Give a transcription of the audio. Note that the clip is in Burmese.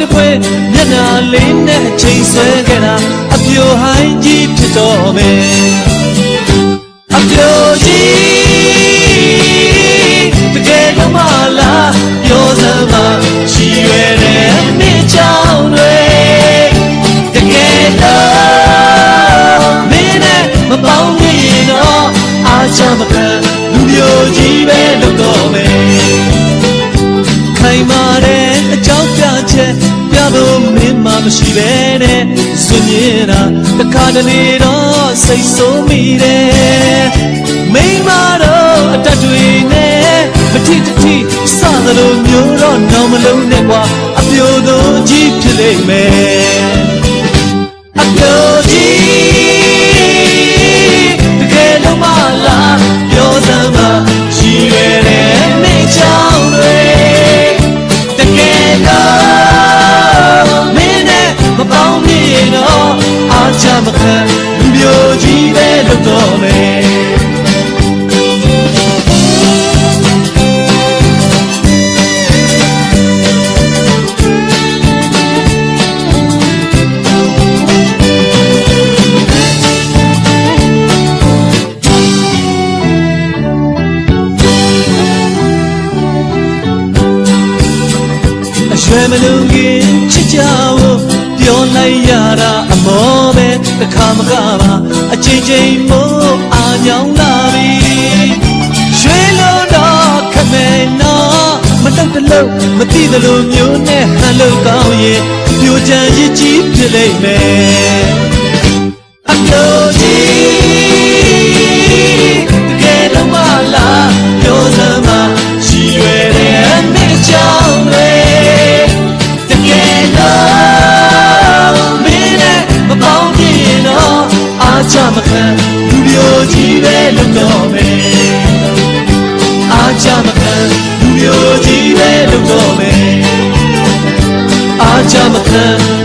တစ်ခွေမျက်နှာလေးနဲ့အချိန်ဆွဲခဲ့တာအပြိုဟိုင်းကြီးဖြစ်တော်မယ်အပြိုကြီးတကယ်တော့မလားပြောစမ်းပါချီရွယ်တဲ့မိချောင်းတွေတကယ်တော့မင်းနဲ့မပေါင်းရင်တော့အားချမခံလူမျိုးကြီးပဲလုပ်တော့မယ်ခိုင်မာတဲ့အကြောင်းပြချက်ပြဖို့မင်းမှမရှိပဲနဲ့ဆွေးမြင်တာတခါတလေတော့စိတ်ဆိုးမိတယ်မိမတော့အတတ်တွေနဲ့မထိတထိစသလိုမျိုးတော့နောက်မလုံးနဲ့ကွာအပြိုတို့ကြီးဖြစ်လိမ့်မယ်အပြိုကြီးတကယ်တော့မလားပြောစမ်းပါချီရွယ်တဲ့မိချောင်းတွေတကယ်တော့မင်းနဲ့မပေါင်းမိရင်တော့အားချမခံလူမျိုးကြီးပဲလုပ်တော့မယ်ရွှေမလုံကြီးချစ်ကြဖို့ပြောလိုက်ရတာအမောပဲတစ်ခါမကပါအချိန်ချင်းမို့အာညောင်းလာပြီရွှေလို့တော့ခမဲနော်မတုတ်တလို့မသိသလိုမျိုးနဲ့ဟန်လို့ကောင်းရင်ပြိုချမ်းရည်ကြီးဖြစ်လိမ့်မယ်အပြိုကြီးတကယ်တော့မလားပြောစမ်းပါချီရွယ်တဲ့မိချောင်းတွေချမခံလူမျိုးကြီးပဲလုပ်တော့မယ်အားချမခံလူမျိုးကြီးပဲလုပ်တော့မယ်အားချမခံ